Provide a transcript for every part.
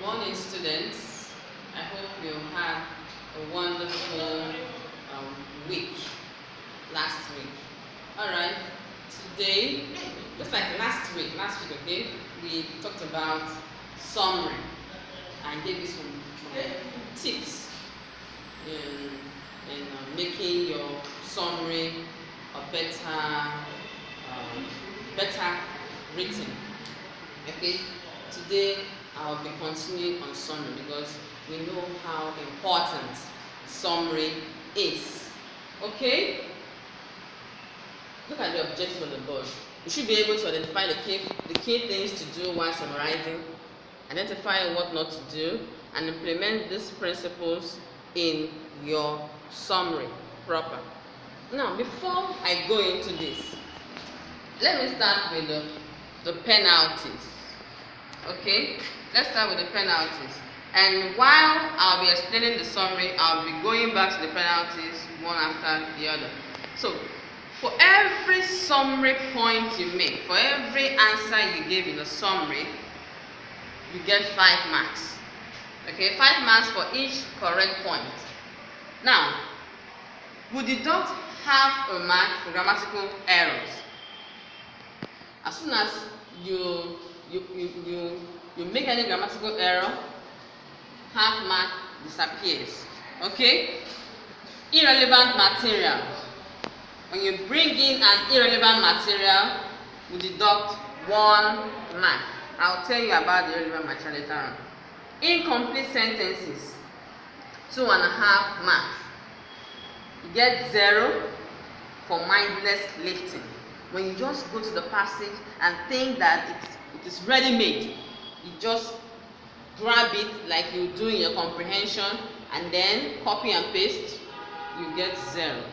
morning, students. I hope you had a wonderful week last week. Alright, today, just like last week, okay, we talked about summary and gave you some tips in making your summary a better written. Okay, today I'll be continuing on summary because we know how important summary is. Okay, look at the objective on the board. You should be able to identify the key things to do while summarizing, identify what not to do, and implement these principles in your summary proper. Now, before I go into this, let me start with the penalties. Okay, let's start with the penalties. And while I'll be explaining the summary, I'll be going back to the penalties one after the other. So, for every summary point you make, for every answer you give in the summary, you get 5 marks. Okay, 5 marks for each correct point. Now, we deduct half a mark for grammatical errors. As soon as you make any grammatical error, half mark disappears. Okay? Irrelevant material. When you bring in an irrelevant material, we deduct 1 mark. I'll tell you about the irrelevant material later on. Incomplete sentences, 2.5 marks. You get 0 for mindless lifting. When you just go to the passage and think that it is ready-made, you just grab it like you do in your comprehension and then copy and paste, you get 0.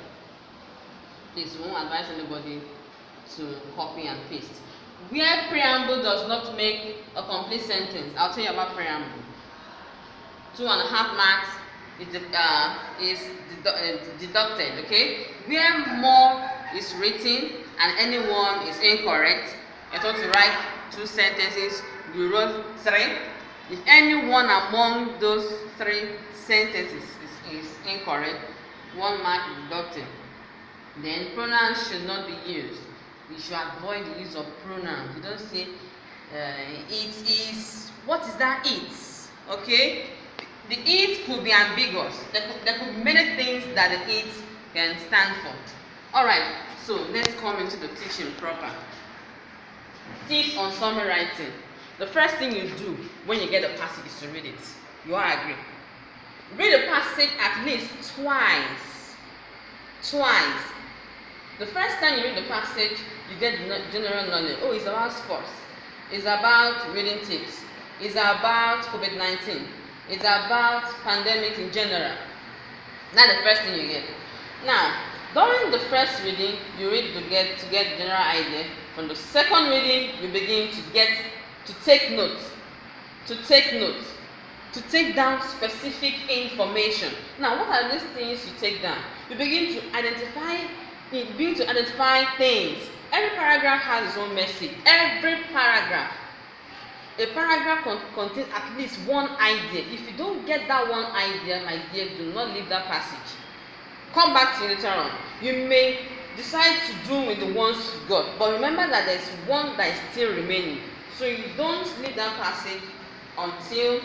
Please, we won't advise anybody to copy and paste. Where preamble does not make a complete sentence, I'll tell you about preamble. 2.5 marks is deducted, okay? Where more is written and anyone is incorrect, you're told to write 2 sentences, you wrote 3. If any one among those 3 sentences is incorrect, 1 mark is deducted. Then pronouns should not be used. You should avoid the use of pronouns. You don't say it is. What is that it? Okay? The it could be ambiguous. There could be many things that the it can stand for. Alright, so let's come into the teaching proper. Tips on summary writing. The first thing you do when you get a passage is to read it. You all agree? Read the passage at least twice. The first time you read the passage, you get general knowledge. Oh, it's about sports. It's about reading tips. It's about COVID-19. It's about pandemic in general. That's the first thing you get. Now, during the first reading, you read to get the general idea. From the second reading, you begin to take notes. To take down specific information. Now, what are these things you take down? You begin to identify things. Every paragraph has its own message. Every paragraph. A paragraph contains at least one idea. If you don't get that one idea, my dear, do not leave that passage. Come back to it later on. You may decide to do with the ones you got, but remember that there's one that is still remaining. So you don't leave that passage until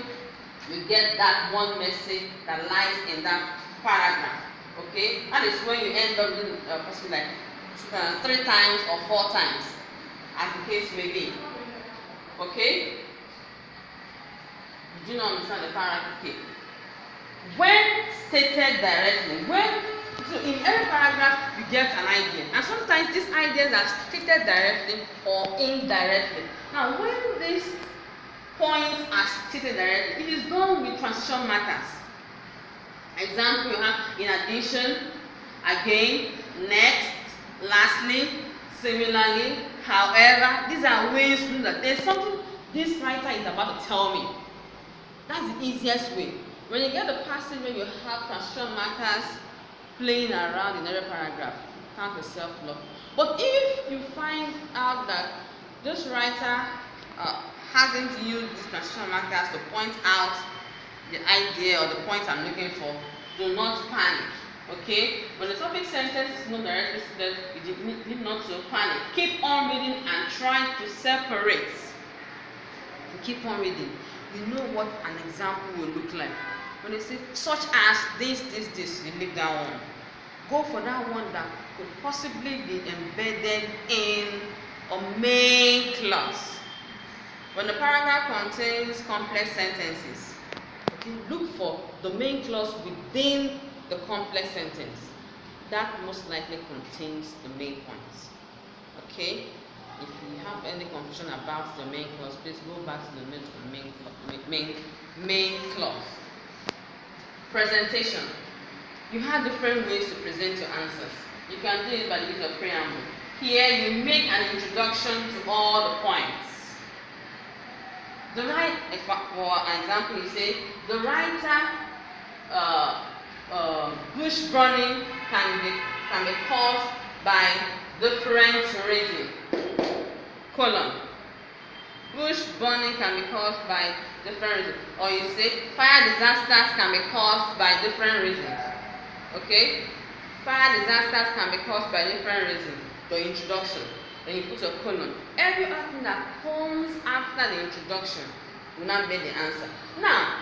you get that one message that lies in that paragraph. Okay? That is when you end up doing a passage like 3 times or 4 times, as the case may be. Okay? Do you not understand the paragraph? Okay. When stated directly, so in every paragraph you get an idea, and sometimes these ideas are stated directly or indirectly. Now, when these points are stated directly, it is done with transition markers. Example, you have in addition, again, next, lastly, similarly, however. These are ways to know that there's something this writer is about to tell me. That's the easiest way. When you get the passage where you have transition markers playing around in every paragraph, count yourself lucky. But if you find out that this writer hasn't used these transition markers to point out the idea or the point I'm looking for, do not panic. Okay? When the topic sentence is not directly stated, you need not to panic. Keep on reading and try to separate. Keep on reading. You know what an example will look like. When they say such as this, you leave that one. Go for that one that could possibly be embedded in a main clause. When the paragraph contains complex sentences, okay, look for the main clause within the complex sentence. That most likely contains the main points. Okay? If you have any confusion about the main clause, please go back to the main clause. Presentation. You have different ways to present your answers. You can do it by the use of preamble. Here you make an introduction to all the points. For example, you say the writer bush burning can be caused by different reasons. Colon. Bush burning can be caused by different reasons. Or you say fire disasters can be caused by different reasons. Okay? Fire disasters can be caused by different reasons. The introduction. Then you put a colon. Every other thing that comes after the introduction will not be the answer. Now,